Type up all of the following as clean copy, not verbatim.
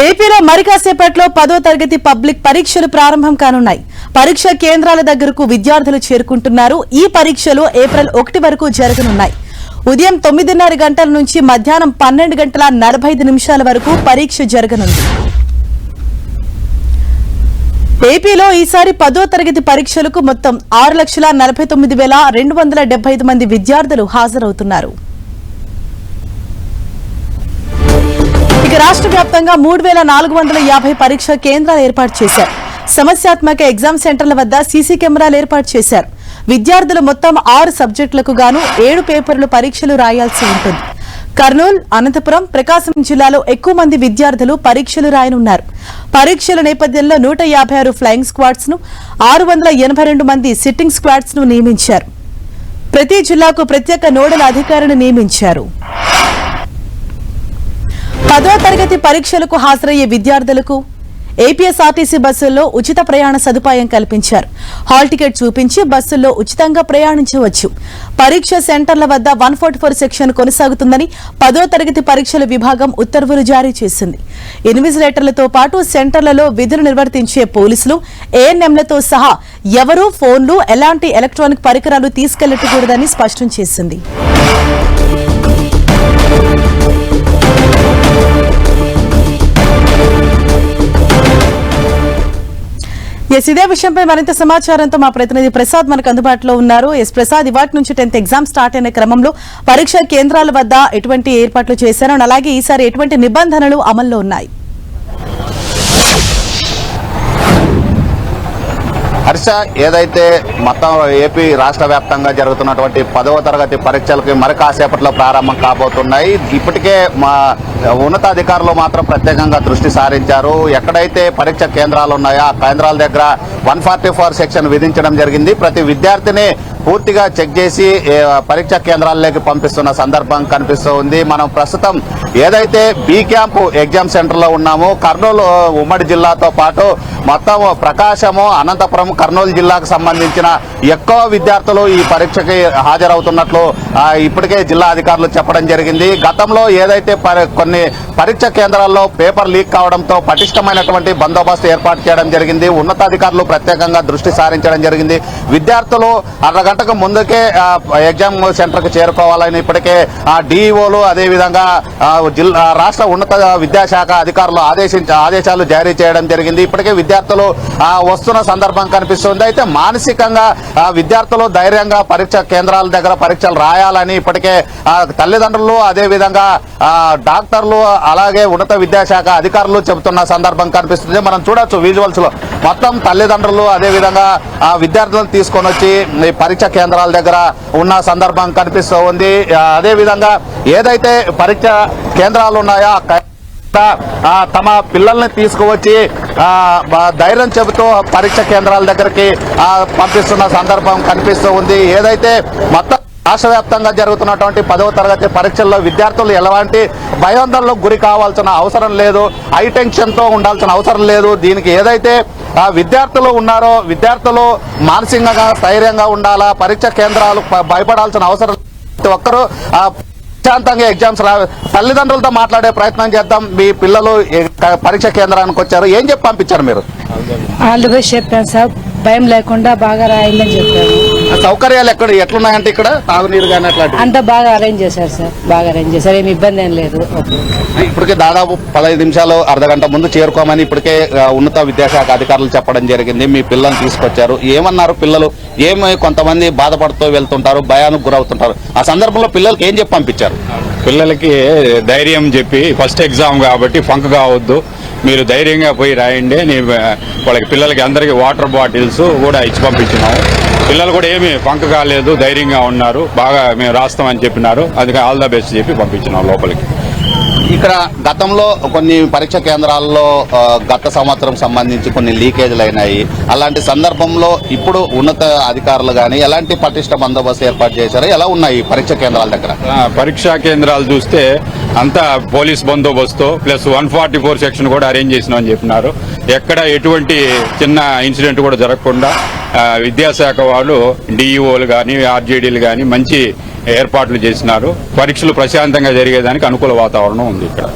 ఏపీలో మరి కాసేపట్లో 10వ తరగతి పబ్లిక్ పరీక్షలు ప్రారంభం కానున్నాయి. పరీక్ష కేంద్రాల దగ్గరకు విద్యార్థులు చేరుకుంటున్నారు. ఈ పరీక్షలు ఏప్రిల్ 1 వరకు జరగనున్నాయి. ఉదయం 9:30 గంటల నుంచి మధ్యాహ్నం 12:45 వరకు పరీక్ష జరగనుంది. ఏపీలో ఈసారి 10వ తరగతి పరీక్షలకు మొత్తం 6,49,275 మంది విద్యార్థులు హాజరవుతున్నారు. ఇక రాష్ట్ర వ్యాప్తంగా 3,450 పరీక్షా కేంద్రాలు ఏర్పాటు చేశారు. సమస్యాత్మక ఎగ్జామ్ సెంటర్ల వద్ద సీసీ కెమెరాలు ఏర్పాటు చేశారు. విద్యార్థులు మొత్తం 6 సబ్జెక్టులకు గాను 7 పేపర్లు పరీక్షలు రాయాల్సి ఉంటుంది. కర్నూలు, అనంతపురం, ప్రకాశం జిల్లాలో ఎక్కువ మంది విద్యార్థులు పరీక్షలు రాయనున్నారు. పరీక్షల నేపథ్యంలో 156 ఫ్లయింగ్ స్క్వాడ్స్ ను, 682 మంది సిట్టింగ్ స్క్వాడ్స్ ను నియమించారు. ప్రతి జిల్లాకు ప్రత్యేక నోడల్ అధికారిని నియమించారు. 10వ తరగతి పరీక్షలకు హాజరయ్యే విద్యార్థులకు ఏపీఎస్ఆర్టీసీ బస్సుల్లో ఉచిత ప్రయాణ సదుపాయం కల్పించారు. హాల్ టికెట్ చూపించి బస్సుల్లో ఉచితంగా ప్రయాణించవచ్చు. పరీక్ష సెంటర్ల వద్ద 144 సెక్షన్ కొనసాగుతుందని 10వ తరగతి పరీక్షల విభాగం ఉత్తర్వులు జారీ చేసింది. ఇన్విజిలేటర్లతో పాటు సెంటర్లలో విధులు నిర్వర్తించే పోలీసులు, ఏఎన్ఎంలతో సహా ఎవరూ ఫోన్లు, ఎలాంటి ఎలక్ట్రానిక్ పరికరాలు తీసుకెళ్లకూడదని స్పష్టం చేసింది. ఇదే విషయంపై మరింత సమాచారంతో మా ప్రతినిధి ప్రసాద్ మనకు అందుబాటులో ఉన్నారు. ప్రసాద్, ఇవాటి నుంచి 10th ఎగ్జామ్ స్టార్ట్ అయిన క్రమంలో పరీక్షా కేంద్రాల వద్ద ఎటువంటి ఏర్పాట్లు చేశారు, అలాగే ఈసారి ఎటువంటి నిబంధనలు అమల్లో ఉన్నాయి? హర్ష, ఏదైతే మొత్తం ఏపీ రాష్ట్ర వ్యాప్తంగా జరుగుతున్నటువంటి 10వ తరగతి పరీక్షలకి మరి కాసేపట్లో ప్రారంభం కాబోతున్నాయి. ఇప్పటికే మా ఉన్నతాధికారులు మాత్రం ప్రత్యేకంగా దృష్టి సారించారు. ఎక్కడైతే పరీక్ష కేంద్రాలు ఉన్నాయో ఆ కేంద్రాల దగ్గర 144 సెక్షన్ విధించడం జరిగింది. ప్రతి విద్యార్థిని పూర్తిగా చెక్ చేసి పరీక్షా కేంద్రాల్లోకి పంపిస్తున్న సందర్భం కనిపిస్తూ ఉంది. మనం ప్రస్తుతం ఏదైతే బి క్యాంపు ఎగ్జామ్ సెంటర్లో ఉన్నామో, కర్నూలు ఉమ్మడి జిల్లాతో పాటు మొత్తం ప్రకాశము, అనంతపురం, కర్నూలు జిల్లాకు సంబంధించిన ఎక్కువ విద్యార్థులు ఈ పరీక్షకి హాజరవుతున్నట్లు ఇప్పటికే జిల్లా అధికారులు చెప్పడం జరిగింది. గతంలో ఏదైతే కొన్ని పరీక్ష కేంద్రాల్లో పేపర్ లీక్ కావడంతో పటిష్టమైనటువంటి బందోబస్తు ఏర్పాటు చేయడం జరిగింది. ఉన్నతాధికారులు ప్రత్యేకంగా దృష్టి సారించడం జరిగింది. విద్యార్థులు అరగంటకు ముందుకే ఎగ్జామ్ సెంటర్కు చేరుకోవాలని ఇప్పటికే డిఈఓలు, అదేవిధంగా రాష్ట్ర ఉన్నత విద్యాశాఖ అధికారులు ఆదేశాలు జారీ చేయడం జరిగింది. ఇప్పటికే విద్యార్థులు వస్తున్న సందర్భం కనిపిస్తుంది. అయితే మానసికంగా విద్యార్థులు ధైర్యంగా పరీక్ష కేంద్రాల దగ్గర పరీక్షలు రాయాలని ఇప్పటికే తల్లిదండ్రులు, అదేవిధంగా డాక్టర్లు, అలాగే ఉన్నత విద్యాశాఖ అధికారులు చెబుతున్న సందర్భం కనిపిస్తుంది. మనం చూడొచ్చు విజువల్స్ లో మొత్తం తల్లిదండ్రులు అదేవిధంగా విద్యార్థులను తీసుకొని వచ్చి పరీక్ష కేంద్రాల దగ్గర ఉన్న సందర్భం కనిపిస్తూ ఉంది. అదేవిధంగా ఏదైతే పరీక్ష కేంద్రాలు ఉన్నాయో తమ పిల్లల్ని తీసుకువచ్చి ధైర్యం చెబుతూ పరీక్ష కేంద్రాల దగ్గరికి పంపిస్తున్న సందర్భం కనిపిస్తూ ఉంది. ఏదైతే మొత్తం రాష్ట్ర వ్యాప్తంగా జరుగుతున్నటువంటి 10వ తరగతి పరీక్షల్లో విద్యార్థులు ఎలాంటి భయాందోళనకు గురి కావాల్సిన అవసరం లేదు, హై టెన్షన్ తో ఉండాల్సిన అవసరం లేదు. దీనికి ఏదైతే విద్యార్థులు ఉన్నారో విద్యార్థులు మానసికంగా స్థైర్యంగా ఉండాలా, పరీక్ష కేంద్రాలు భయపడాల్సిన అవసరం ప్రతి ఒక్కరూ ప్రశాంతంగా ఎగ్జామ్స్ తల్లిదండ్రులతో మాట్లాడే ప్రయత్నం చేద్దాం. మీ పిల్లలు పరీక్ష కేంద్రానికి వచ్చారు, ఏం చెప్పి పంపించారు మీరు? ఆల్ ది బెస్ట్ చెప్పాను సార్, భయం లేకుండా బాగా రాయిందని చెప్పారు. సౌకర్యాలు ఎట్లున్నాయంటే ఇక్కడ తాగునీరు కానీ అట్లాంటి అంతా బాగా అరేంజ్ చేశారు సార్, బాగా అరేంజ్ చేశారు, ఏమి ఇబ్బంది ఏం లేదు. ఇప్పటికే దాదాపు 15 నిమిషాలు అర్ధగంట ముందు చేరుకోమని ఇప్పటికే ఉన్నత విద్యాశాఖ అధికారులు చెప్పడం జరిగింది. మీ పిల్లల్ని తీసుకొచ్చారు, ఏమన్నారు పిల్లలు? కొంతమంది బాధపడుతూ వెళ్తుంటారు, భయానికి గురవుతుంటారు. ఆ సందర్భంలో పిల్లలకి ఏం చెప్పి పంపించారు? పిల్లలకి ధైర్యం చెప్పి, ఫస్ట్ ఎగ్జామ్ కాబట్టి ఫంక్ కావద్దు, మీరు ధైర్యంగా పోయి రాయండి. వాళ్ళకి పిల్లలకి అందరికీ వాటర్ బాటిల్స్ కూడా ఇచ్చి పంపించినాము. పిల్లలు కూడా ఏమీ ఫంక్ కాలేదు, ధైర్యంగా ఉన్నారు, బాగా మేము రాస్తామని చెప్పినారు. అందుకే ఆల్ ద బెస్ట్ చెప్పి పంపించినాం లోపలికి. ఇక్కడ గతంలో కొన్ని పరీక్ష కేంద్రాల్లో గత సంవత్సరం సంబంధించి కొన్ని లీకేజీలు అయినాయి. అలాంటి సందర్భంలో ఇప్పుడు ఉన్నత అధికారులు కానీ ఎలాంటి పటిష్ట బందోబస్తు ఏర్పాటు చేశారు? ఎలా ఉన్నాయి పరీక్ష కేంద్రాల దగ్గర? పరీక్షా కేంద్రాలు చూస్తే అంతా పోలీస్ బందోబస్తు ప్లస్ 144 సెక్షన్ కూడా అరేంజ్ చేసినామని చెప్పినారు. ఎక్కడ ఎటువంటి చిన్న ఇన్సిడెంట్ కూడా జరగకుండా విద్యాశాఖ వాళ్ళు, డిఈఓలు కానీ ఆర్జేడీలు కానీ మంచి ఏర్పాట్లు చేసినారు. పరీక్షలు ప్రశాంతంగా జరిగేదానికి అనుకూల వాతావరణం ఉంది ఇక్కడ.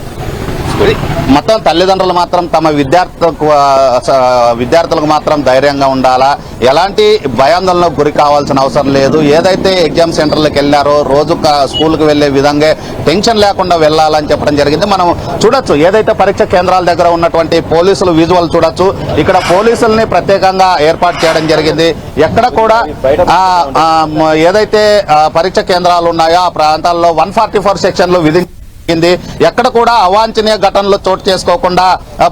మొత్తం తల్లిదండ్రులు మాత్రం తమ విద్యార్థులకు మాత్రం ధైర్యంగా ఉండాలా, ఎలాంటి భయాందోళనకు గురి కావాల్సిన అవసరం లేదు. ఏదైతే ఎగ్జామ్ సెంటర్లకు వెళ్ళారో రోజు స్కూల్కి వెళ్లే విధంగా టెన్షన్ లేకుండా వెళ్ళాలని చెప్పడం జరిగింది. మనం చూడొచ్చు ఏదైతే పరీక్ష కేంద్రాల దగ్గర ఉన్నటువంటి పోలీసులు విజువల్ చూడొచ్చు. ఇక్కడ పోలీసుల్ని ప్రత్యేకంగా ఏర్పాటు చేయడం జరిగింది. ఎక్కడ కూడా ఏదైతే పరీక్ష కేంద్రాలు ఉన్నాయో ఆ ప్రాంతాల్లో 144 సెక్షన్లు విధించింది. ఎక్కడ కూడా అవాంఛనీయ ఘటనలు చోటు చేసుకోకుండా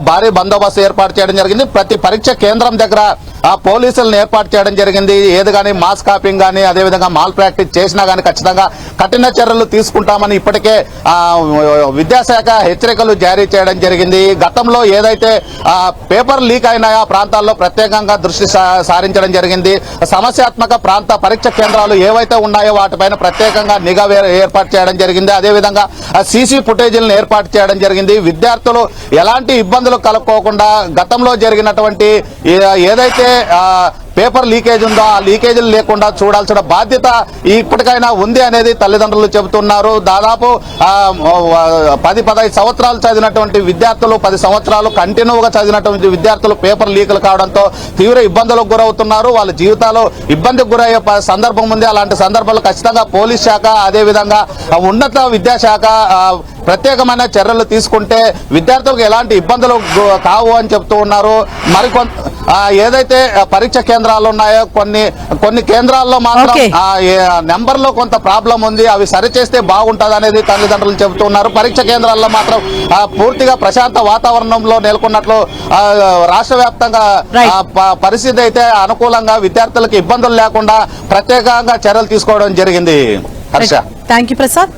భారీ బందోబస్తు ఏర్పాటు చేయడం జరిగింది. ప్రతి పరీక్ష కేంద్రం దగ్గర పోలీసులను ఏర్పాటు చేయడం జరిగింది. ఏది కానీ మాస్ కాపింగ్ కానీ అదేవిధంగా మాల్ ప్రాక్టీస్ చేసినా కానీ ఖచ్చితంగా కఠిన చర్యలు తీసుకుంటామని ఇప్పటికే విద్యాశాఖ హెచ్చరికలు జారీ చేయడం జరిగింది. గతంలో ఏదైతే పేపర్ లీక్ అయినాయో ఆ ప్రాంతాల్లో ప్రత్యేకంగా దృష్టి సారించడం జరిగింది. సమస్యాత్మక ప్రాంత పరీక్ష కేంద్రాలు ఏవైతే ఉన్నాయో వాటిపైన ప్రత్యేకంగా నిఘా ఏర్పాటు చేయడం జరిగింది. అదేవిధంగా సీసీ ఫుటేజీలను ఏర్పాటు చేయడం జరిగింది. విద్యార్థులు ఎలాంటి ఇబ్బందులు కలుక్కోకుండా గతంలో జరిగినటువంటి ఏదైతే పేపర్ లీకేజ్ ఉందో ఆ లీకేజీలు లేకుండా చూడాల్సిన బాధ్యత ఇప్పటికైనా ఉంది అనేది తల్లిదండ్రులు చెబుతున్నారు. దాదాపు 10-15 సంవత్సరాలు చదివినటువంటి విద్యార్థులు 10 సంవత్సరాలు కంటిన్యూగా చదివినటువంటి విద్యార్థులు పేపర్ లీకులు కావడంతో తీవ్ర ఇబ్బందులకు గురవుతున్నారు. వాళ్ళ జీవితాలు ఇబ్బందికి గురయ్యే సందర్భం ఉంది. అలాంటి సందర్భాలు ఖచ్చితంగా పోలీస్ శాఖ అదేవిధంగా ఉన్నత విద్యాశాఖ ప్రత్యేకమైన చర్యలు తీసుకుంటే విద్యార్థులకు ఎలాంటి ఇబ్బందులు కావు అని చెప్తూ ఉన్నారు. మరికొంత ఏదైతే పరీక్ష కేంద్రాలు ఉన్నాయో కొన్ని కేంద్రాల్లో మాత్రం నెంబర్లో కొంత ప్రాబ్లం ఉంది, అవి సరిచేస్తే బాగుంటుంది అనేది తల్లిదండ్రులు చెబుతున్నారు. పరీక్ష కేంద్రాల్లో మాత్రం పూర్తిగా ప్రశాంత వాతావరణంలో నెలకొన్నట్లు రాష్ట్ర వ్యాప్తంగా పరిస్థితి అయితే అనుకూలంగా విద్యార్థులకు ఇబ్బందులు లేకుండా ప్రత్యేకంగా చర్యలు తీసుకోవడం జరిగింది. Harsha, thank you Prasad.